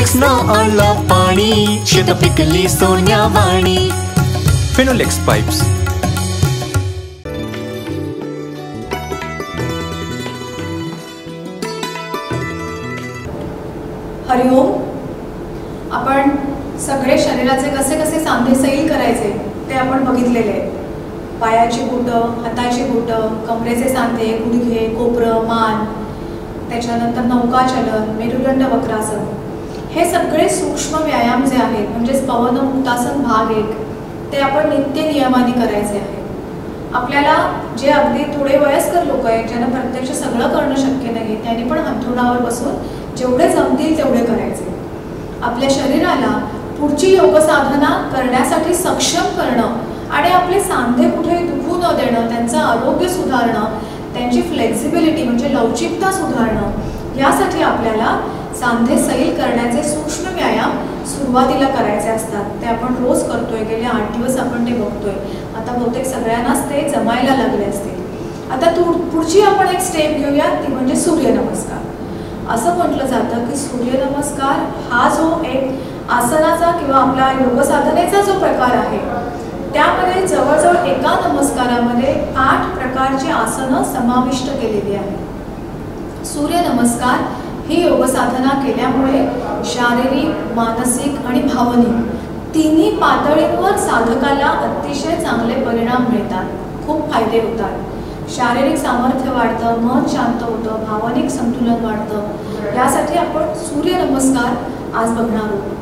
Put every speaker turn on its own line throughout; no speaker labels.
फिनोलेक्स न आलं पाणी, शेत पिकली सोन्यावाणी. फिनोलेक्स पाइप्स.
हरिओम. आपण सगळे शरीराचे कसे कसे सांधे सैल करायचे ते आपण बघितलेले आहे. पायाची बोटं, हाताची बोटं, कमरेचे सांधे, गुडघे, कोपरं, मान, त्याच्यानंतर नौकाचलन, मेरुदंड वक्रासन, हे सगळे सूक्ष्म व्यायाम जे आहेत म्हणजेच पवनमुक्तासन भाग 1 ते आपण नित्य नियमाने करायचे आहे. आपल्याला जे अगदी थोडे वयस्कर लोक आहेत ज्यांना प्रत्यक्ष सगळं करणं शक्य नाही त्यांनी पण अंथरुणावर बसून जेवढे जमतील तेवढे करायचे. आपल्या शरीराला पुढची योग साधना करण्यासाठी सक्षम करणं आणि आपले सांधे कुठे दुखू न देणं, त्यांचं आरोग्य सुधारणं, त्यांची फ्लेक्झिबिलिटी म्हणजे लवचिकता सुधारणं, यासाठी आपल्याला सांधे सैल करण्याचे सूक्ष्म व्यायाम सुरुवातीला करायचे असतात. ते आपण रोज करतोय, गेले 8 दिवस आपण ते बघतोय. आता बहुतेक सगळ्यांनाच ते जमायला लागले असतील. आता पुढची आपण एक स्टेप घेऊया, ती म्हणजे सूर्यनमस्कार. असं म्हटलं जातं की सूर्यनमस्कार हा जो एक आसनाचा किंवा आपला योग साधनेचा जो प्रकार आहे त्यामध्ये जवळजवळ एका नमस्कारामध्ये 8 प्रकारची आसनं समाविष्ट केलेली आहेत. सूर्यनमस्कार ही योग साधना केल्यामुळे शारीरिक, मानसिक आणि भावनिक तिन्ही पातळींवर साधकाला अतिशय चांगले परिणाम मिळतात, खूप फायदे होतात. शारीरिक सामर्थ्य वाढतं, मन शांत होतं, भावनिक संतुलन वाढतं. यासाठी आपण सूर्यनमस्कार आज बघणार आहोत.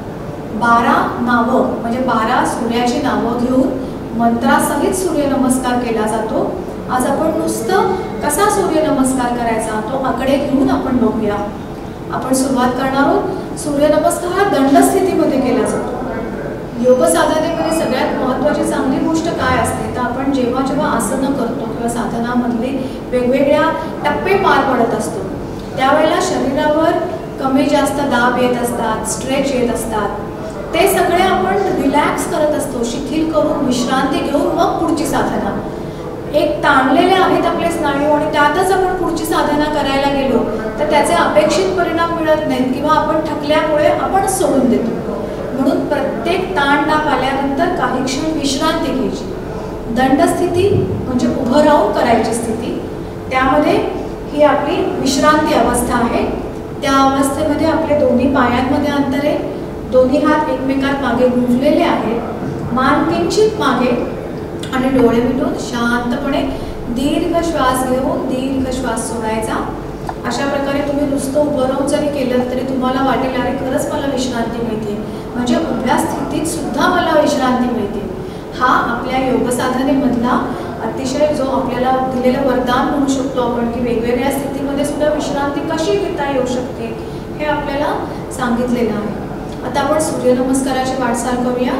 12 नावं म्हणजे 12 सूर्याची नावं घेऊन मंत्रासहित सूर्यनमस्कार केला जातो. आज आपण नुसतं कसा सूर्यनमस्कार करायचा तो आकडे घेऊन आपण बघूया. आपण सुरुवात करणार आहोत. सूर्यनमस्कार हा दंडस्थितीमध्ये केला जातो. योग साधनेमध्ये सगळ्यात महत्त्वाची चांगली गोष्ट काय असते तर आपण जेव्हा जेव्हा आसनं करतो किंवा साधनामधले वेगवेगळ्या टप्पे पार पडत असतो त्यावेळेला शरीरावर कमी जास्त दाब येत असतात, स्ट्रेच येत असतात. ते सगळे आपण रिलॅक्स करत असतो, शिथिल करून विश्रांती घेऊन मग पुढची साधना. एक ताणलेले आहेत आपले स्नायू आणि त्यातच आपण पुढची साधना करायला गेलो तर त्याचे अपेक्षित परिणाम मिळत नाहीत किंवा आपण थकल्यामुळे आपण सोडून देतो. म्हणून प्रत्येक ताणताप आल्यानंतर काही क्षण विश्रांती घ्यायची. दंडस्थिती म्हणजे उभं राहून करायची स्थिती, त्यामध्ये ही आपली विश्रांती अवस्था आहे. त्या अवस्थेमध्ये आपले दोन्ही पायांमध्ये अंतर आहे, दोन्ही हात एकमेकात मागे गुंफलेले आहेत, मान किंचित मागे आणि डोळे मिटून शांतपणे दीर्घ श्वास घेऊन दीर्घ श्वास सोडायचा. अशा प्रकारे तुम्ही नुसतं उभं राहून जरी केलं तरी तुम्हाला वाटेल अरे खरंच मला विश्रांती मिळते, म्हणजे उभ्या स्थितीत सुद्धा मला विश्रांती मिळते. हा आपल्या योग साधनेमधला अतिशय जो आपल्याला दिलेलं वरदान म्हणू शकतो आपण की वेगवेगळ्या स्थितीमध्ये सुद्धा विश्रांती कशी घेता येऊ शकते हे आपल्याला सांगितलेलं आहे. आता आपण सूर्यनमस्काराची वाटचाल करूया.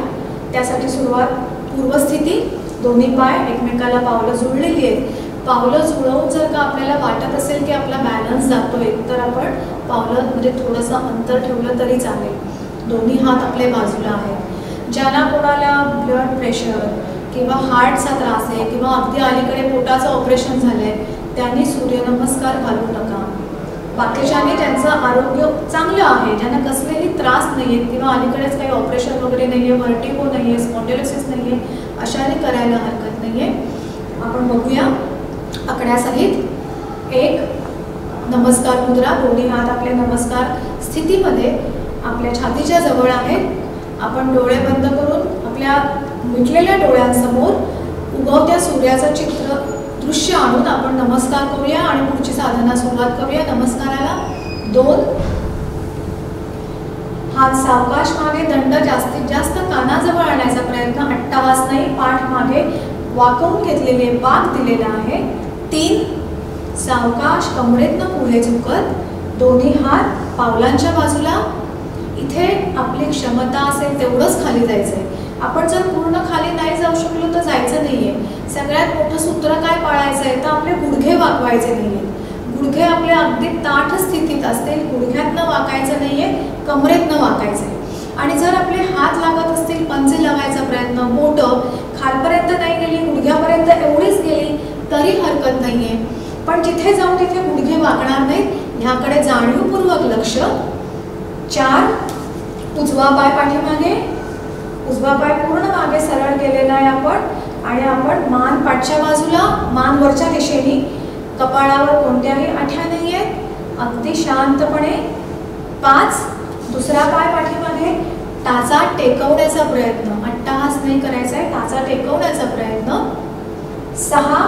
त्यासाठी सुरुवात पूर्वस्थिती. दोन्ही पाय एकमेकाला पावलं जुळलेली आहेत. पावलं जुळवून जर का आपल्याला वाटत असेल की आपला बॅलन्स जातोय तर आपण पावलं म्हणजे थोडंसं अंतर ठेवलं तरी चालेल. दोन्ही हात आपल्या बाजूला आहेत. ज्यांना कोणाला ब्लड प्रेशर किंवा हार्टचा त्रास आहे किंवा अगदी अलीकडे पोटाचं ऑपरेशन झालं आहे त्यांनी सूर्यनमस्कार घालू नका. बाकीच्यांनी त्यांचं आरोग्य चांगलं आहे, ज्यांना कसलेही त्रास नाही आहेत किंवा अलीकडेच काही ऑपरेशन वगैरे नाही आहे, व्हर्टिगो नाही आहे, स्पॉन्डिलोसिस नाही आहे, अशाने करायला हरकत नाही आहे. आपण बघूया आकड्यासहित एक नमस्कार मुद्रा. दोन्ही हात आपल्या नमस्कार स्थितीमध्ये आपल्या छातीच्या जवळ आहेत. आपण डोळे बंद करून आपल्या मिटलेल्या डोळ्यांसमोर उगवत्या सूर्याचं चित्र दृश्य आणून आपण नमस्कार करूया आणि पुढची साधना सुरुवात करूया. नमस्काराला 2 हात सावकाश मागे, दंड जास्तीत जास्त कानाजवळ आणण्याचा प्रयत्न, अट्टावास नाही, पाठ मागे वाकवून घेतलेले, बाक दिलेला आहे. 3 सावकाश कमरेतनं पुढे झुकत, दोन्ही हात पावलांच्या बाजूला. इथे आपली क्षमता असेल तेवढंच खाली जायचंय. आपण जर पूर्ण खाली नाही जाऊ शकलो तर जायचं नाहीये. सगळ्यात मोठं सूत्र काय पाळायचं आहे तर आपले गुडघे वाकवायचे नाहीये. गुडघे आपले अगदी ताठ स्थितीत असतील, गुडघ्यातनं वाकायचं नाहीये, कमरेतनं वाकायचंय. आणि जर आपले हात लागत असतील, पंजे लावायचा प्रयत्न, बोटं खालपर्यंत नाही गेली, गुडघ्यापर्यंत एवढीच गेली तरी हरकत नाहीये. पण जिथे जाऊन तिथे गुडघे वाकणार नाहीत ह्याकडे जाणीवपूर्वक लक्ष. 4 उजवा पाय पाठीमागे, उजवा पाय पूर्ण मागे सरळ केलेला आहे आपण आणि आपण मान पाठच्या बाजूला, मान वरच्या दिशेने, कपाळावर कोणत्याही आठ्या नाही आहेत, अगदी शांतपणे. 5, दुसरा पाय पाठीमागे, टाचा टेकवण्याचा प्रयत्न, अट्टहास नाही करायचा आहे, टाचा टेकवण्याचा प्रयत्न. 6,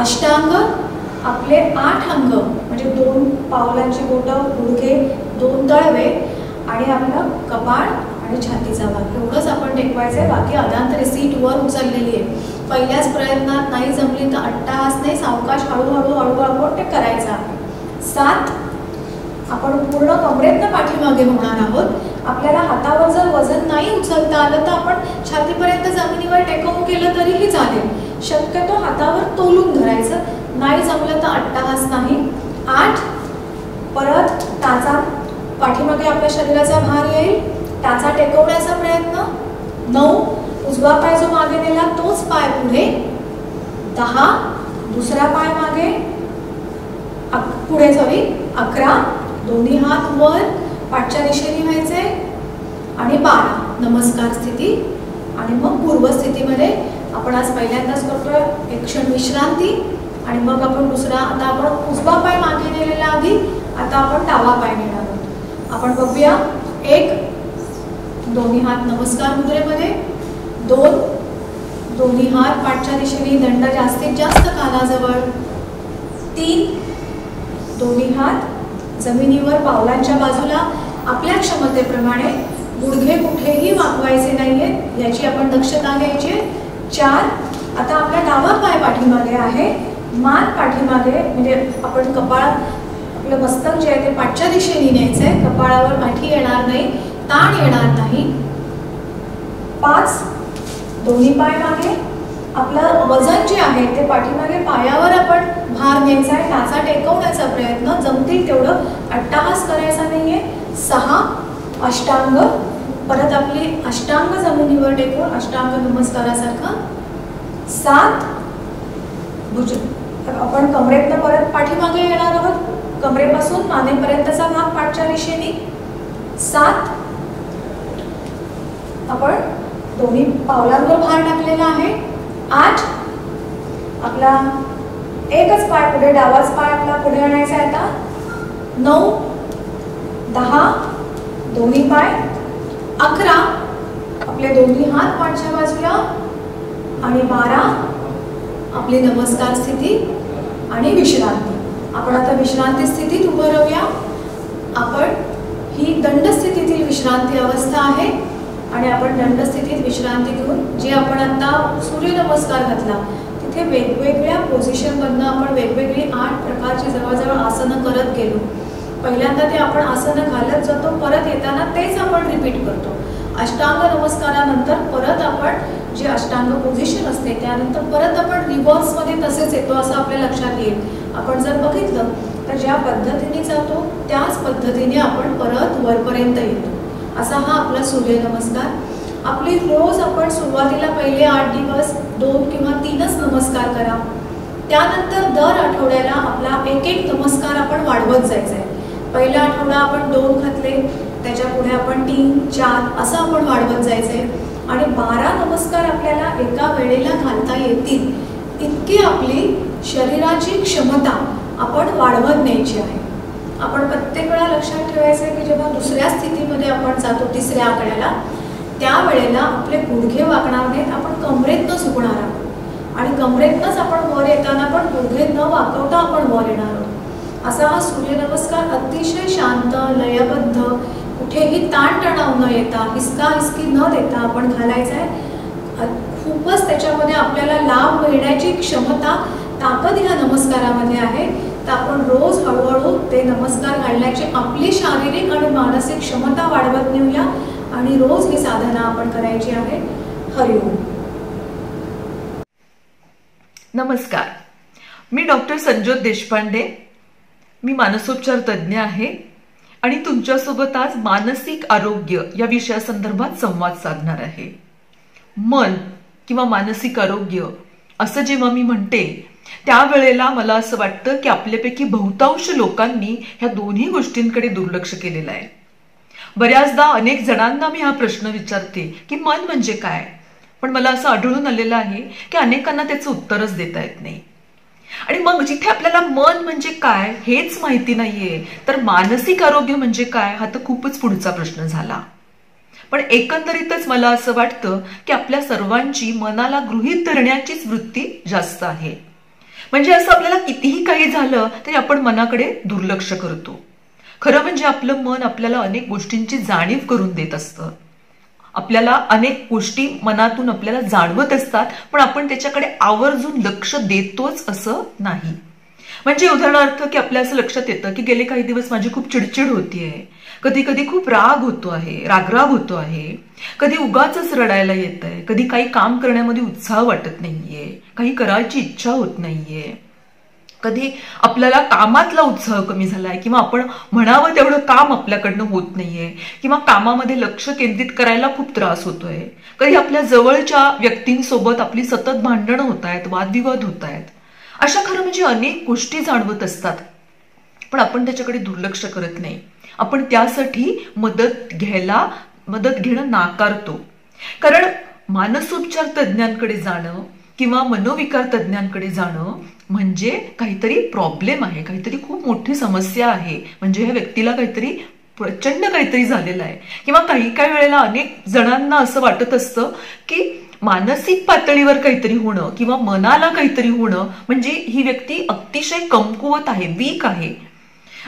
अष्टांग, आपले 8 अंग म्हणजे 2 पावलांची बोटं, गुडघे, 2 तळवे आणि आपलं कपाळ आणि छातीचा भाग एवढंच आपण टेकवायचं आहे. बाकी अदांतरे सीट वर उचललेली आहे. पहिल्याच प्रयत्नात नाही जमली तर अट्टहास नाही, सावकाश हळूहळू हळूहळू ते करायचं आहे. 7, आपण पूर्ण कमरेतनं पाठीमागे होणार आहोत. आपल्याला हातावर जर वजन नाही उचलता आलं तर आपण छातीपर्यंत जमिनीवर टेकवून केलं तरीही चालेल. शक्यतो हातावर तोलून धरायचं, नाही जमलं तर अट्टहास नाही. 8, परत टाचा पाठीमागे आपल्या शरीराचा भार येईल, टाचा टेकवण्याचा प्रयत्न. 9, उजवा पाय जो मागे नेला तोच पाय पुढे. 10, दुसरा पाय मागे पुढे 11, दोन्ही हात वर पाठच्या दिशेने व्हायचे आणि 12, नमस्कार स्थिती. आणि मग पूर्व स्थितीमध्ये आपण आज पहिल्यांदाच करतोय एक क्षण विश्रांती आणि मग आपण दुसरा, आता आपण उजवा पाय मागे नेलेला आधी, आता आपण डावा पाय नेणार आहोत. आपण बघूया. 1, दोन्ही हात नमस्कार मुद्रेमध्ये. 2, दोन्ही हात पाठच्या दिशेने, दंड जास्तीत जास्त कानाजवळ. 3, दोन्ही हात जमिनीवर पावलांच्या बाजूला, आपल्या क्षमतेप्रमाणे. गुडघे कुठेही वाकवायचे नाहीयेत याची आपण दक्षता घ्यायची. 4, आता आपला डावा पाय पाठीमागे आहे, मान पाठीमागे म्हणजे आपण कपाळ, आपलं मस्तक जे आहे ते पाठच्या दिशेने न्यायचं आहे. कपाळावर माठी येणार नाही, ताण येणार नाही. 5, दोन्ही पाय मागे, आपलं वजन जे आहे ते पाठीमागे पायावर आपण भार न्यायचा आहे, टाचा टेकवण्याचा प्रयत्न, जमतील तेवढं अट्टहास करायचा नाहीये. 6, अष्टांग, परत आपली अष्टांग जमिनीवर टेकून अष्टांग नमस्कारासारखा. 7, भुज, आपण कमरेतनं परत पाठीमागे येणार आहोत, कमरेपासून मानेपर्यंतचा भाग पाठच्या दिशेने. 7, आपण दोन्ही पावलांवर भार टाकलेला आहे. 8, आपला एकच पाय पुढे, डावाच पाय आपला पुढे आणायचा आहे आता. 9, 10, दोन्ही पाय. 11, आपले दोन्ही हात पाठच्या बाजूला आणि 12, आपली नमस्कार स्थिती आणि विश्रांती. आपण आता विश्रांती स्थितीत उभं राहूया. आपण ही दंड स्थितीतील विश्रांती अवस्था आहे आणि आपण दंड स्थितीत विश्रांती घेऊन जे आपण आता सूर्यनमस्कार घातला तिथे वेगवेगळ्या पोझिशनमधनं आपण वेगवेगळी 8 प्रकारची जवळजवळ आसनं करत गेलो. पहिल्यांदा ते आपण आसनं घालत जातो, परत येताना तेच आपण रिपीट करतो. अष्टांग नमस्कारानंतर परत आपण जे अष्टांग पोझिशन असते त्यानंतर परत आपण रिव्हर्समध्ये तसेच येतो असं आपल्या लक्षात येईल. आपण जर बघितलं तर ज्या पद्धतीने जातो त्याच पद्धतीने आपण परत वरपर्यंत येतो. असा हा आपला सूर्यनमस्कार. आपली रोज आपण सुरुवातीला पहिले 8 दिवस 2 किंवा 3च नमस्कार करा. त्यानंतर दर आठवड्याला आपला एक नमस्कार आपण वाढवत जायचं आहे. पहिला आठवडा आपण 2 घातले, त्याच्या पुढे आपण 3, 4 असं आपण वाढवत जायचं आहे आणि 12 नमस्कार आपल्याला एका वेळेला घालता येतील इतकी आपली शरीराची क्षमता आपण वाढवत न्यायची आहे. आपण प्रत्येक वेळा लक्षात ठेवायचं आहे की जेव्हा दुसऱ्या स्थितीमध्ये आपण जातो 3ऱ्या आकड्याला त्यावेळेला आपले गुडघे वाकणार नाहीत, आपण कमरेतनं झुकणार आहोत आणि कमरेतनंच आपण वर येताना पण गुडघे न वाकवता आपण वर येणार आहोत. असा हा सूर्यनमस्कार अतिशय शांत, लयबद्ध, कुठेही ताणतणाव न येता, हिसकी न देता आपण घालायचा आहे. खूपच त्याच्यामध्ये आपल्याला लाभ मिळण्याची क्षमता, ताकद ह्या नमस्कारामध्ये आहे. तर आपण रोज हळूहळू ते नमस्कार घालण्याची आपली शारीरिक आणि मानसिक क्षमता वाढवत नेऊया आणि रोज ही साधना आपण करायची आहे. हरिओम.
नमस्कार, मी डॉक्टर संजोत देशपांडे. मी मानसोपचार तज्ज्ञ आहे आणि तुमच्यासोबत आज मानसिक आरोग्य या विषयासंदर्भात संवाद साधणार आहे. मन किंवा मानसिक आरोग्य असं जेव्हा मी म्हणते त्यावेळेला मला असं वाटतं की आपल्यापैकी बहुतांश लोकांनी ह्या दोन्ही गोष्टींकडे दुर्लक्ष केलेलं आहे. बऱ्याचदा अनेक जणांना मी हा प्रश्न विचारते की मन म्हणजे काय, पण मला असं आढळून आलेलं आहे की अनेकांना त्याचं उत्तरच देता येत नाही. आणि मग जिथे आपल्याला मन म्हणजे काय हेच माहिती नाहीये, तर मानसिक आरोग्य म्हणजे काय हा तर खूपच पुढचा प्रश्न झाला. पण एकंदरीतच मला असं वाटतं की आपल्या सर्वांची मनाला गृहीत धरण्याचीच वृत्ती जास्त आहे. म्हणजे असं आपल्याला कितीही काही झालं तरी आपण मनाकडे दुर्लक्ष करतो. खरं म्हणजे आपलं मन आपल्याला अनेक गोष्टींची जाणीव करून देत असतं. आपल्याला अनेक गोष्टी मनातून आपल्याला जाणवत असतात, पण आपण त्याच्याकडे आवर्जून लक्ष देतोच असं नाही. म्हणजे उदाहरणार्थ की आपल्या असं लक्षात येतं की गेले काही दिवस माझी खूप चिडचिड होतीये, कधी कधी खूप राग होतो आहे, रागराग होतो आहे, कधी उगाचच रडायला येत आहे, कधी काही काम करण्यामध्ये उत्साह वाटत नाहीये, काही करायची इच्छा होत नाहीये, कधी आपल्याला कामातला उत्साह कमी झालाय किंवा आपण म्हणावं तेवढं काम आपल्याकडनं होत नाहीये, किंवा कामामध्ये लक्ष केंद्रित करायला खूप त्रास होतोय, कधी आपल्या जवळच्या व्यक्तींसोबत आपली सतत भांडणं होत आहेत, वादविवाद होत आहेत. अशा खरं म्हणजे अनेक गोष्टी जाणवत असतात, पण आपण त्याच्याकडे दुर्लक्ष करत नाही. आपण त्यासाठी मदत घेणं नाकारतो. कारण मानसोपचार तज्ज्ञांकडे जाणं किंवा मनोविकार तज्ज्ञांकडे जाणं म्हणजे काहीतरी प्रॉब्लेम आहे, काहीतरी खूप मोठी समस्या आहे, म्हणजे ह्या व्यक्तीला काहीतरी प्रचंड काहीतरी झालेलं आहे. किंवा काही काही वेळेला अनेक जणांना असं वाटत असतं की मानसिक पातळीवर काहीतरी होणं किंवा मनाला काहीतरी होणं म्हणजे ही व्यक्ती अतिशय कमकुवत आहे, वीक आहे.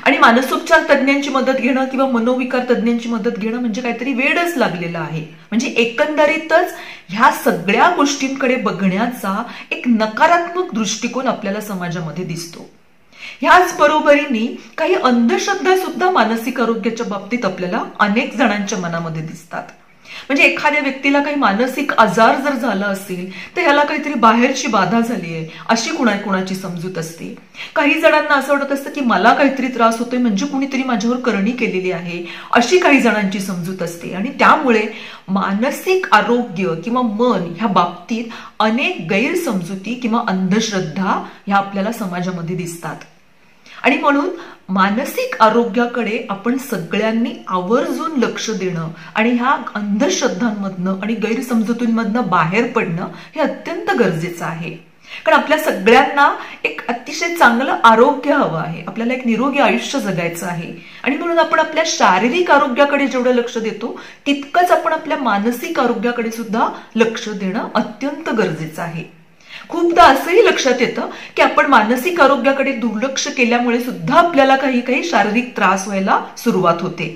आणि मानसोपचार तज्ज्ञांची मदत घेणं किंवा मनोविकार तज्ज्ञांची मदत घेणं म्हणजे काहीतरी वेडच लागलेलं आहे. म्हणजे एकंदरीतच ह्या सगळ्या गोष्टींकडे बघण्याचा एक नकारात्मक दृष्टिकोन आपल्याला समाजामध्ये दिसतो. ह्याच बरोबरीने काही अंधश्रद्धा सुद्धा मानसिक आरोग्याच्या बाबतीत आपल्याला अनेक जणांच्या मनामध्ये दिसतात. म्हणजे एखाद्या व्यक्तीला काही मानसिक आजार जर झाला असेल तर ह्याला काहीतरी बाहेरची बाधा झाली आहे अशी कुणाची समजूत असते. काही जणांना असं वाटत असतं की मला काहीतरी त्रास होतोय म्हणजे कुणीतरी माझ्यावर करणी केलेली आहे अशी काही जणांची समजूत असते. आणि त्यामुळे मानसिक आरोग्य किंवा मन ह्या बाबतीत अनेक गैरसमजुती किंवा अंधश्रद्धा ह्या आपल्याला समाजामध्ये दिसतात. आणि म्हणून मानसिक आरोग्याकडे आपण सगळ्यांनी आवर्जून लक्ष देणं आणि ह्या अंधश्रद्धांमधनं आणि गैरसमजुतींमधनं बाहेर पडणं हे अत्यंत गरजेचं आहे. कारण आपल्या सगळ्यांना एक अतिशय चांगलं आरोग्य हवं आहे, आपल्याला एक निरोगी आयुष्य जगायचं आहे. आणि म्हणून आपण आपल्या शारीरिक आरोग्याकडे जेवढं लक्ष देतो तितकंच आपण आपल्या मानसिक आरोग्याकडे सुद्धा लक्ष देणं अत्यंत गरजेचं आहे. खूपदा असंही लक्षात येतं की आपण मानसिक आरोग्याकडे दुर्लक्ष केल्यामुळे सुद्धा आपल्याला काही काही शारीरिक त्रास व्हायला सुरुवात होते.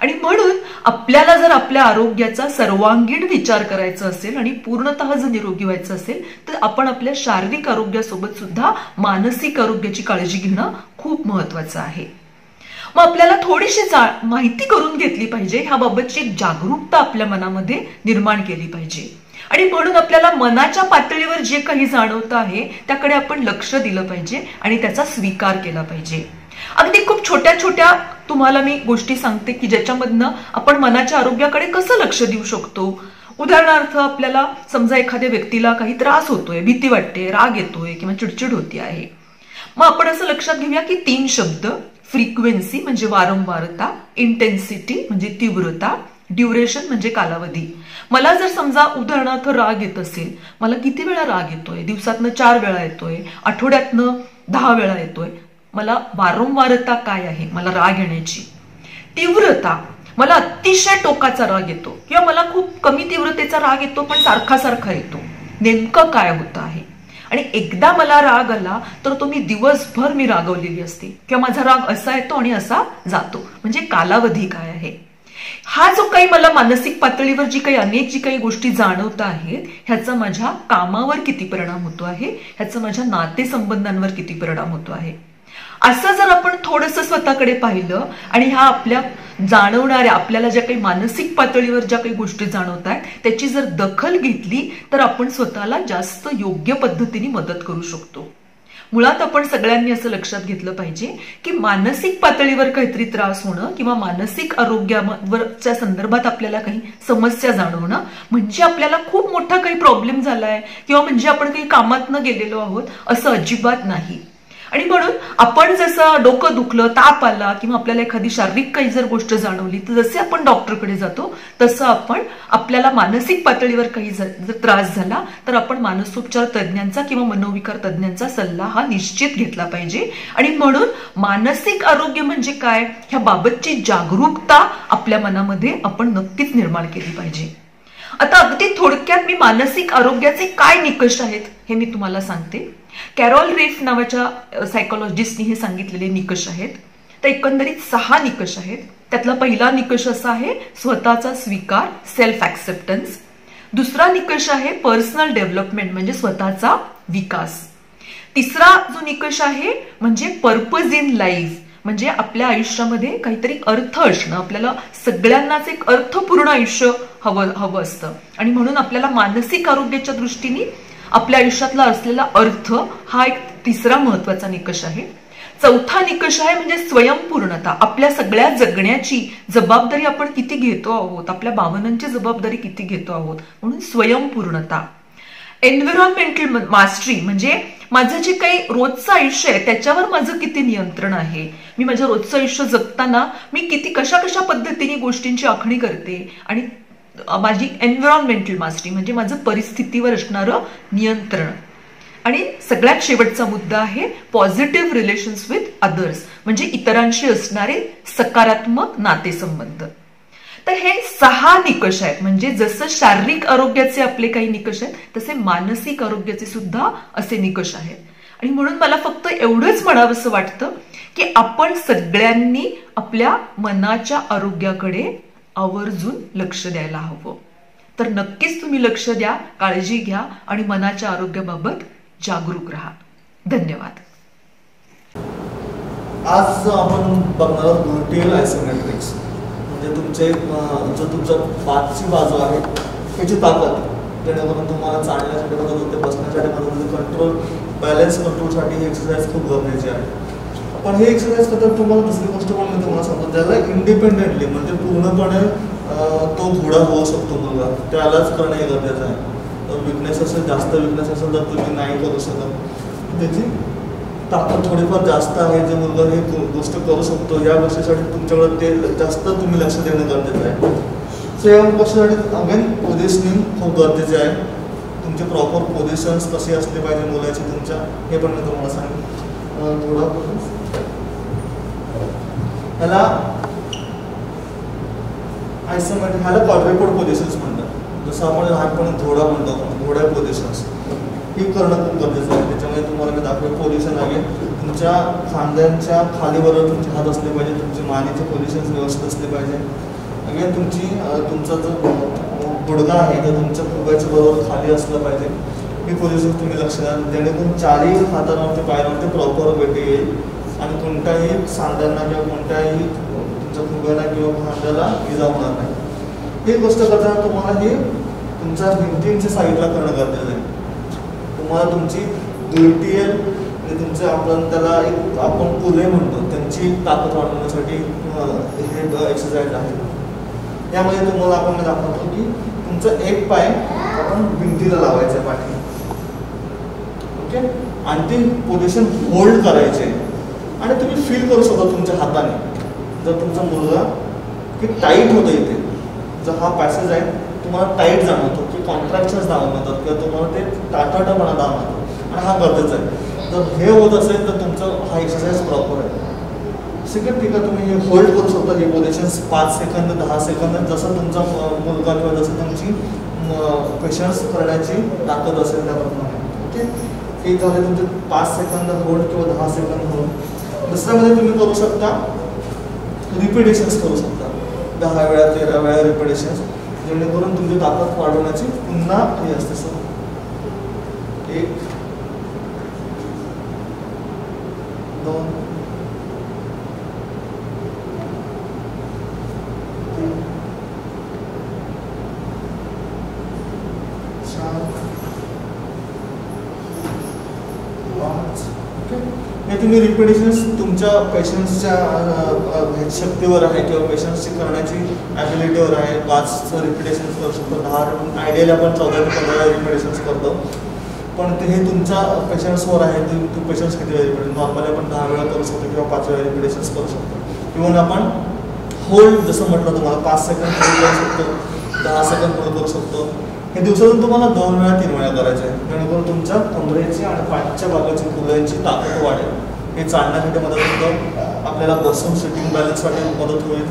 आणि म्हणून आपल्याला जर आपल्या आरोग्याचा सर्वांगीण विचार करायचा असेल आणि पूर्णतः जर निरोगी व्हायचं असेल तर आपण आपल्या शारीरिक आरोग्यासोबत सुद्धा मानसिक आरोग्याची काळजी घेणं खूप महत्वाचं आहे. मग आपल्याला थोडीशी माहिती करून घेतली पाहिजे, ह्याबाबतची एक जागरूकता आपल्या मनामध्ये निर्माण केली पाहिजे. आणि म्हणून आपल्याला मनाच्या पातळीवर जे काही जाणवतं आहे त्याकडे आपण लक्ष दिलं पाहिजे आणि त्याचा स्वीकार केला पाहिजे. अगदी खूप छोट्या छोट्या तुम्हाला मी गोष्टी सांगते की ज्याच्यामधनं आपण मनाच्या आरोग्याकडे कसं लक्ष देऊ शकतो. उदाहरणार्थ आपल्याला समजा एखाद्या व्यक्तीला काही त्रास होतोय, भीती वाटते, राग येतोय किंवा चिडचिड होती आहे. मग आपण असं लक्षात घेऊया की 3 शब्द, फ्रिक्वेन्सी म्हणजे वारंवारता, इंटेन्सिटी म्हणजे तीव्रता, ड्युरेशन म्हणजे कालावधी. मला जर समजा उदाहरणार्थ राग येत असेल, मला किती वेळा राग येतोय, दिवसातनं 4 वेळा येतोय, आठवड्यातनं 10 वेळा येतोय, मला वारंवारता काय आहे मला राग येण्याची. तीव्रता, मला अतिशय टोकाचा राग येतो किंवा मला खूप कमी तीव्रतेचा राग येतो पण सारखा सारखा येतो, नेमकं काय होतं आहे. आणि एकदा मला राग आला तर तो मी दिवसभर मी रागवलेली असते किंवा माझा राग असा येतो आणि असा जातो, म्हणजे कालावधी काय आहे. हा जो काही मला मानसिक पातळीवर जी काही गोष्टी जाणवत आहेत ह्याचा माझ्या कामावर किती परिणाम होतो आहे, ह्याचा माझ्या नातेसंबंधांवर किती परिणाम होतो आहे. असं जर आपण थोडंसं स्वतःकडे पाहिलं आणि ह्या आपल्या जाणवणाऱ्या आपल्याला ज्या काही मानसिक पातळीवर ज्या काही गोष्टी जाणवत आहेत त्याची जर दखल घेतली तर आपण स्वतःला जास्त योग्य पद्धतीने मदत करू शकतो. मुळात आपण सगळ्यांनी असं लक्षात घेतलं पाहिजे की मानसिक पातळीवर काहीतरी त्रास होणं किंवा मानसिक आरोग्यावरच्या संदर्भात आपल्याला काही समस्या जाणवणं म्हणजे आपल्याला खूप मोठा काही प्रॉब्लेम झालाय किंवा म्हणजे आपण काही कामात न गेलेलो आहोत असं अजिबात नाही. आणि म्हणून आपण जसं डोकं दुखलं, ताप आला किंवा आपल्याला एखादी शारीरिक काही जर गोष्ट जाणवली तर जसे आपण डॉक्टरकडे जातो तसं आपण आपल्याला मानसिक पातळीवर काही जर त्रास झाला तर आपण मानसोपचार तज्ज्ञांचा किंवा मनोविकार तज्ज्ञांचा सल्ला हा निश्चित घेतला पाहिजे. आणि म्हणून मानसिक आरोग्य म्हणजे काय ह्या बाबतची जागरूकता आपल्या मनामध्ये आपण नक्कीच निर्माण केली पाहिजे. आता अगदी थोडक्यात मी मानसिक आरोग्याचे काय निकष आहेत हे मी तुम्हाला सांगते. कॅरॉल रेफ नावाच्या सायकोलॉजिस्टनी हे सांगितलेले निकष आहेत. तर एकंदरीत 6 निकष आहेत. त्यातला पहिला निकष असा आहे स्वतःचा स्वीकार, सेल्फ ऍक्सेप्टन्स. दुसरा निकष आहे पर्सनल डेव्हलपमेंट म्हणजे स्वतःचा विकास. तिसरा जो निकष आहे म्हणजे पर्पज इन लाईफ म्हणजे आपल्या आयुष्यामध्ये काहीतरी अर्थ असणं. आपल्याला सगळ्यांनाच एक अर्थपूर्ण आयुष्य हवं असतं आणि म्हणून आपल्याला मानसिक आरोग्याच्या दृष्टीने आपल्या आयुष्यातला असलेला अर्थ हा एक तिसरा महत्वाचा निकष आहे. चौथा निकष आहे म्हणजे स्वयंपूर्णता. आपल्या सगळ्या जगण्याची जबाबदारी आपण किती घेतो आहोत, आपल्या भावनांची जबाबदारी किती घेतो आहोत, म्हणून स्वयंपूर्णता. एन्व्हायरमेंटल मास्टरी म्हणजे माझं जे काही रोजचं आयुष्य आहे त्याच्यावर माझं किती नियंत्रण आहे. मी माझं रोजचं आयुष्य जगताना मी किती कशा कशा पद्धतीने गोष्टींची आखणी करते. आणि माझी एन्व्हायरमेंटल मास्टरी म्हणजे माझं परिस्थितीवर असणारं नियंत्रण. आणि सगळ्यात शेवटचा मुद्दा आहे पॉझिटिव्ह रिलेशन्स विथ अदर्स म्हणजे इतरांशी असणारे सकारात्मक नातेसंबंध. तर हे 6 निकष आहेत. म्हणजे जसं शारीरिक आरोग्याचे आपले काही निकष आहेत तसे मानसिक आरोग्याचे सुद्धा असे निकष आहेत. आणि म्हणून मला फक्त एवढंच म्हणावंसं वाटतं की आपण सगळ्यांनी आपल्या मनाच्या आरोग्याकडे आवर्जून लक्ष द्यायला हवं. तर नक्कीच तुम्ही लक्ष द्या, काळजी घ्या आणि मनाच्या आरोग्याबाबत जागरूक राहा. धन्यवाद.
आज आपण बघणार आहोत ग्लुटियल आयसोमेट्रिक्स म्हणजे तुमचे जो तुमच्या पाठची बाजू आहे त्याची ताकद, जेणेकरून तुम्हाला चालण्यासाठी मदत होते, बसण्यासाठी मदत होते, कंट्रोल बॅलन्स कंट्रोलसाठी ही एक्सरसाइज खूप गरजेची आहे. पण हे एक्सरसाइज करताना तुम्हाला दुसरी गोष्ट पण मी तुम्हाला सांगतो, ज्याला इंडिपेंडेंटली म्हणजे पूर्णपणे तो घोडा होऊ शकतो मुलगा त्यालाच करणं हे गरजेचं आहे. विकनेस असेल, जास्त विकनेस असेल तर तुम्ही नाही करू शकत. त्याची ताकद थोडीफार जास्त आहे, जे मुलगा हे गोष्ट करू शकतो या गोष्टीसाठी तुमच्याकडे ते जास्त तुम्ही लक्ष देणं गरजेचं आहे. सो या गोष्टीसाठी अगेन पोझिशनिंग खूप गरजेचे आहे. तुमचे प्रॉपर पोझिशन्स कशी असले पाहिजे मुलाची तुमच्या हे पण मी तुम्हाला सांगेन. थोडं ह्याला आयसोमेट्रिक ह्याला क्वाड्रिपोड पोझिशन्स म्हणतात. जसं आपण लहानपणी घोडा म्हणतो, घोडा पोझिशन्स ही करणं खूप गरजेचं आहे. त्याच्यामध्ये तुम्हाला मी दाखवेल पोझिशन आहे. तुमच्या खांद्यांच्या खालीबरोबर तुमचे हात असले पाहिजे, तुमचे मानेचे पोझिशन्स व्यवस्थित असले पाहिजे. अगेन तुमचा जो गुडघा आहे तर तुमच्या खुब्याच्या बरोबर खाली असलं पाहिजे. ही पोझिशन तुम्ही लक्ष द्या, जेणेकरून 4ही हातांवरती पायावरती प्रॉपर वेट येईल आणि कोणत्याही सांध्यांना किंवा कोणत्याही तुमच्या खुब्याला किंवा खांद्याला इजा होणार नाही. ही गोष्ट करताना तुम्हाला हे तुमच्या भिंतींच्या साईडला करणं गरजेचं आहे. तुम्हाला तुमची ग्लुटियल म्हणजे तुमचे आपण त्याला एक आपण पुले म्हणतो त्यांची ताकद वाढवण्यासाठी हे एक्सरसाइज आहे. यामध्ये तुम्हाला आपण दाखवतो की तुमचा एक पाय आपण भिंतीला लावायचा पाठी, ओके, आणि ती पोझिशन होल्ड करायची आणि तुम्ही फील करू शकता तुमच्या हाताने. जर तुमचा मुलगा की टाईट होतं इथे, जर हा पॅसेज आहे तुम्हाला टाईट जाणवतो की कॉन्ट्रॅक्शन्स जाणवतात किंवा तुम्हाला ते टाटाटापणा जाणवतो आणि हा गरजेचा आहे. जर हे होत असेल तर तुमचं हा एक्सरसाइज प्रॉपर आहे. सेकंड ठीक आहे, तुम्ही हे होल्ड करू शकता ही पोझिशन्स 5 सेकंद 10 सेकंद जसं तुमचा मुलगा किंवा जसं तुमची पेशन्स करण्याची ताकद असेल त्याप्रमाणे. ओके, हे झाले तुमचे 5 सेकंद होल्ड किंवा 10 सेकंद होल्ड. दुसऱ्यामध्ये तुम्ही करू शकता रिपिटेशन्स करू शकता 10 वेळा 13 वेळा रिपिटेशन्स, जेणेकरून तुमची ताकद वाढवण्याची पुन्हा हे असते. सर 1 2 3 4 5. ओके, हे तुम्ही रिपिटेशन्स तुमच्या पेशन्सच्या शक्तीवर आहे किंवा पेशन्सची करण्याची ॲबिलिटीवर आहे. 5 रिपिटेशन्स करू शकतो. 10 आयडियली आपण 14 ते 15 रिपिटेशन्स करतो. पण ते हे तुमच्या पेशंट्सवर आहे. तुम्ही पेशंट्स किती वेळ रिपीट, नॉर्मली आपण 10 वेळा करू शकतो किंवा 5 वेळा रिपिटेशन्स करू शकतो. इव्हन आपण होल्ड जसं म्हटलं तुम्हाला 5 सेकंड होल्ड करू शकतो, 10 सेकंड होल्ड करू शकतो. हे दिवसातून तुम्हाला 2 वेळा 3 वेळा करायचं आहे, जेणेकरून तुमच्या कमरेची आणि पाठच्या भागाची कुल्यांची ताकद वाढेल. हे चालण्यासाठी मदत होतं, आपल्याला बसून सिटिंग बॅलन्ससाठी मदत होईल.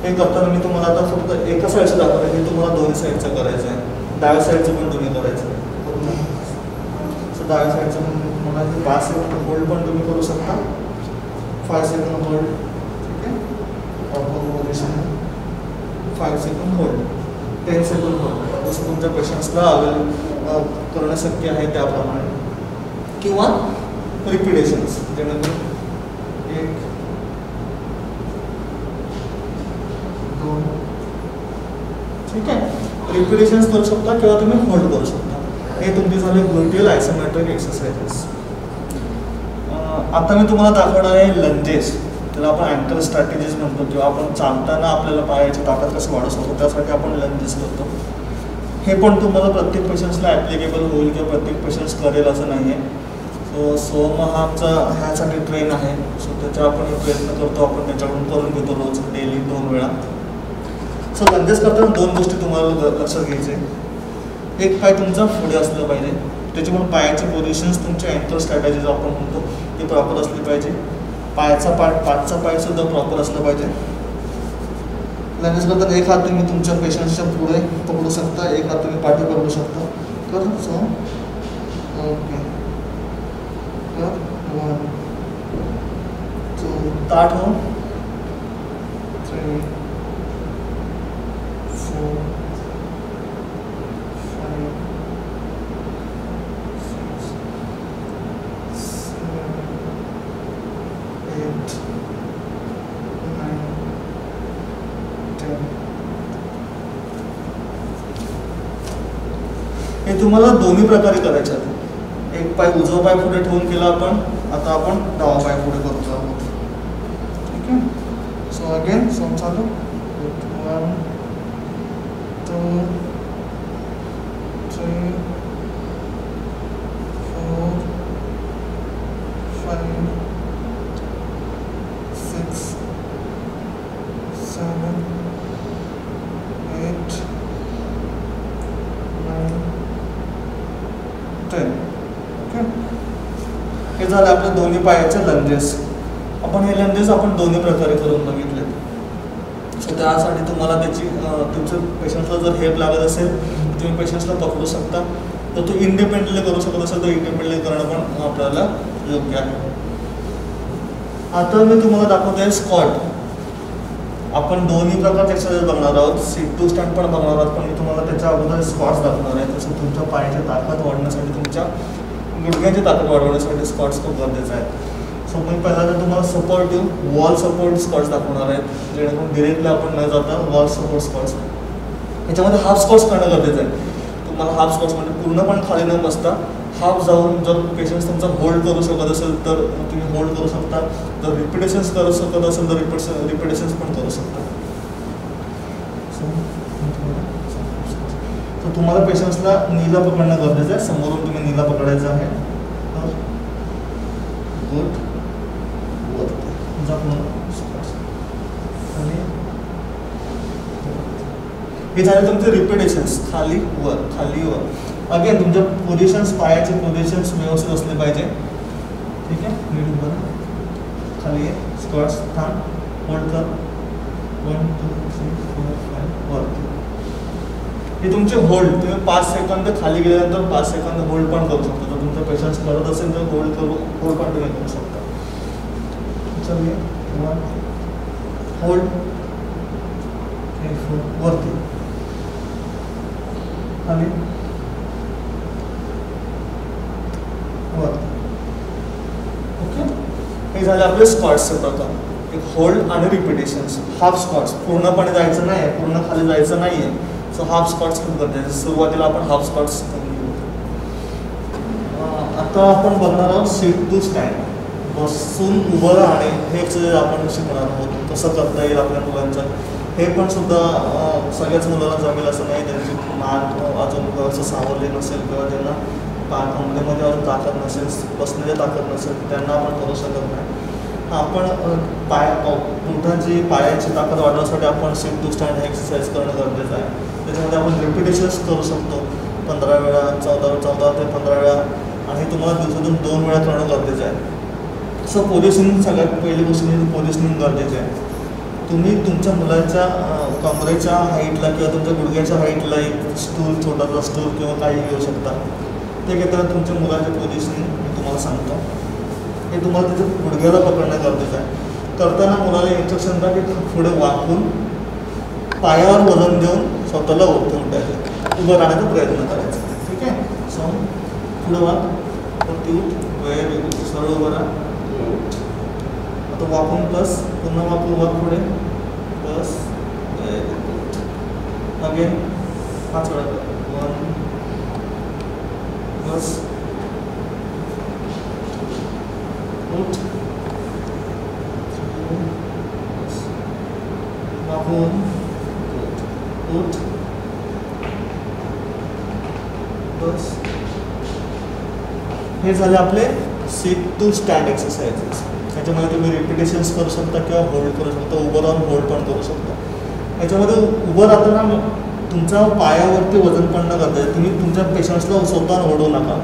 हे करताना मी तुम्हाला आता फक्त एका साईडचं दाखवलं, हे तुम्हाला दोन्ही साईडचं करायचं आहे. डाव्या साईडचं पण तुम्ही करायचं आहे. सो डाव्या साईडचं पण तुम्हाला 5 सेकंड होल्ड पण तुम्ही करू शकता, 5 सेकंड होल्ड. ठीक आहे, proper position 5 second hold, 10 second hold. जसं तुमच्या पेशंट्सला करणं शक्य आहे त्याप्रमाणे. किंवा रिपिटेशन्स, जेणेकरून 1 2, ठीक आहे, रिपिटेशन्स करू शकता किंवा तुम्ही होल्ड करू शकता. हे तुमचे झाले ग्लुटियल आयसोमेट्रिक एक्सरसाइजेस. आता मी तुम्हाला दाखवणार आहे लंजेस, त्याला आपण अँकल स्ट्रॅटेजीज म्हणतो. किंवा आपण चालताना आपल्याला पायाची ताकद कशी वाढू शकतो त्यासाठी आपण लंजेस करतो. हे पण तुम्हाला प्रत्येक पेशंट्सला ॲप्लिकेबल होईल किंवा प्रत्येक पेशंट्स करेल असं नाही आहे. सो सोम हा आमचा ह्यासाठी ट्रेन आहे. सो त्याच्या आपण प्रयत्न करतो, आपण त्याच्याकडून करून घेतो रोज डेली 2 वेळा. सो लंजेस करताना 2 गोष्टी तुम्हाला लक्षात घ्यायचे. एक पाय तुमचा पुढे असलं पाहिजे, त्याची पण पायाची पोझिशन्स तुमच्या अँकल स्ट्रॅटेजीज आपण म्हणतो ते प्रॉपर असली पाहिजे. पाठचा पायसुद्धा प्रॉपर असलं पाहिजे. लंजेस करताना एक हात तुम्ही तुमच्या पेशंट्सच्या पुढे पकडू शकता, एक हात तुम्ही पाठी पकडू शकता. कर सो ओके, कर 1 2, ताठ हो, 3 4 5 6 7 8 9 10. हे तुम्हाला दोन्ही प्रकारे करायचे आहे. एक पाय उजवा पाय पुढे ठेवून केला आपण, आता आपण डावा पाय पुढे करतो आहोत. ठीक आहे, सो अगेन सम चालू 1 2 3 4 5 6 7 8 9 10. ओके, हे झालं आपले दोन्ही पायाचे लंजेस. आपण हे लंजेस आपण दोन्ही प्रकारे करून बघितले. सो त्यासाठी तुम्हाला त्याची तुमच्या पेशंट्सला जर हेल्प लागत असेल तुम्ही पेशंट्सला पकडू शकता. तर तो इंडिपेंडेंटली करू शकत असेल तर इंडिपेंडेंटली करणं पण आपल्याला योग्य आहे. आता मी तुम्हाला दाखवतो आहे स्क्वॉट. आपण दोन्ही प्रकारचे एक्सरसाइज बघणार आहोत, सीट टू स्टँड पण बघणार आहोत, पण मी तुम्हाला त्याच्या अगोदर स्क्वॉट्स दाखवणार आहे. तसं तुमच्या पायाची ताकद वाढवण्यासाठी, तुमच्या गुडघ्याची ताकद वाढवण्यासाठी स्क्वॉट्स खूप गरजेचं आहे. सो मी पहिल्यांदा तुम्हाला सपोर्टिव्ह वॉल सपोर्ट स्क्वॉट्स दाखवणार आहेत, जेणेकरून डिरेक्टली आपण न जाता वॉल सपोर्ट स्क्वॉट्स. याच्यामध्ये हाफ स्क्वॉट्स करणं गरजेचं आहे. तुम्हाला हाफ स्क्वॉट्स म्हणजे पूर्णपणे खाली न बसता हाफ जाऊन, जर पेशंट्स तुमचा होल्ड करू शकत असेल तर तुम्ही होल्ड करू शकता, जर रिपिटेशन्स करू शकत असेल तर रिपिटेशन्स पण करू शकता. तर तुम्हाला पेशंट्सला नीला पकडणं गरजेचं आहे. समोरून तुम्ही नीला पकडायचं आहे. गुड, हे झाले तुमचे रिपिटेशन्स, खाली वर खाली वर. अगेन तुमच्या पोझिशन्स, पायाचे पोझिशन्स व्यवस्थित असले पाहिजे. ठीक आहे, नीट बघा, खाली आहे, स्क्वॉट्स थांब, होल्ड कर 1 2 3 4 5 वरती. हे तुमचे होल्ड, तुम्ही 5 सेकंद खाली गेल्यानंतर 5 सेकंद होल्ड पण करू शकता. जर तुमचा पेशंट्स करत असेल तर होल्ड पण तुम्ही करू शकता. चलिए 1 होल्ड 3 4 वरती खाली वरती. ओके, हे झाले आपले स्क्वॉट्सचे प्रकार. एक होल्ड आणि रिपिटेशन्स. हाफ स्क्वॉट्स, पूर्णपणे जायचं नाही, पूर्ण खाली जायचं नाही आहे. सो हाफ स्क्वॉट्स खूप गरजेचं. सुरुवातीला आपण हाफ स्क्वॉट्स करून घेऊ. आता आपण बघणार आहोत सीट टू स्टँड. बसून उभं राहणे हे एक्सरसाइज आपण शिकणार आहोत, कसं करता येईल आपल्या मुलांच्या. हे पण सुद्धा सगळ्याच मुलांना जमेल असं नाही. त्यांची मान अजून असं सावरले नसेल किंवा त्यांना कमरेमध्ये अजून ताकद नसेल, बसण्याची ताकद नसेल, त्यांना आपण करू शकत नाही. आपण पोटाची पायाची ताकद वाढवण्यासाठी आपण सिट टू स्टँड एक्सरसाइज करणं गरजेचं आहे. त्याच्यामध्ये आपण रिपिटेशन्स करू शकतो 15 वेळा, 14 ते 15 वेळा, आणि तुम्हाला दिवसातून 2 वेळा करणं गरजेचं आहे. सो पोझिशनिंग सगळ्यात पहिली गोष्ट म्हणजे पोझिशनिंग गरजेचे आहे. तुम्ही तुमच्या मुलाच्या कमरेच्या हाईटला किंवा तुमच्या गुडघ्याच्या हाईटला एक स्टूल, छोटासा स्टूल किंवा काही घेऊ शकता. ते घेताना तुमच्या मुलाचे पोझिशनिंग मी तुम्हाला सांगतो. हे तुम्हाला त्याचं गुडघ्याला पकडणं गरजेचं आहे. करताना मुलाला इन्स्ट्रक्शन द्या की पुढे वाकून पायावर वजन देऊन स्वतःला ओढून उठायचं, उभं राहण्याचा प्रयत्न करायचा. ठीक आहे. सो पुढे वाक, वरती उठ, व्हेरी गुड, सरळ उभं राहा. आता वाकून प्लस, पुन्हा वाकून वाक पुढे प्लस, व्हेरी गुड. अगेन 5 वेळा 1 प्लस, उठ, वाकून उठ, बस. हे झाले आपले सिट टू स्टँड एक्सरसाइजेस. याच्यामध्ये तुम्ही रिपिटेशन्स करू शकता किंवा होल्ड करू शकता, उभं राहून होल्ड पण करू शकता. याच्यामध्ये उभं राहताना तुमच्या पायावरती वजन पडणं गरजेचं आहे. तुम्ही तुमच्या पेशंट्सला स्वतःहून ओढू नका,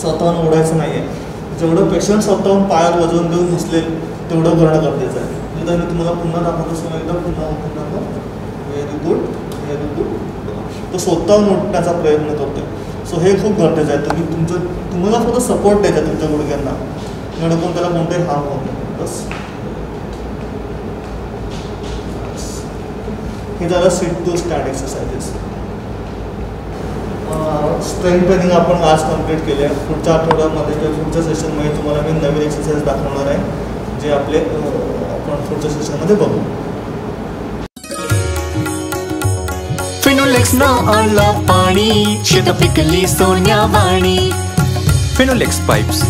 स्वतःहून ओढायचं नाही आहे. जेवढं पेशंट स्वतःहून पायावर वजन देऊन उचलेल तेवढं करणं गरजेचं आहे. एकदा मी तुम्हाला पुन्हा दाखवतो, समोर एकदा पुन्हा उठून दाखव. Very good, very good. तो स्वतःहून उठण्याचा प्रयत्न करतो. सो हे खूप गरजेचं आहे. तुम्हाला फक्त सपोर्ट द्यायचा तुमच्या गुडघ्यांना, जेणेकरून पण त्याला कोणताही हार्म होत नाही. बस. हे झालं sit to stand exercises. Strength training आपण आज कंप्लीट केले. पुढच्या आठवड्यामध्ये किंवा पुढच्या सेशनमध्ये तुम्हाला मी नवीन एक्सरसाइज दाखवणार आहे, जे आपले आपण पुढच्या सेशनमध्ये बघू.
फिनोलेक्स न आला पाणी, शेत पिकली सोन्यावाणी. फिनोलेक्स पाइप्स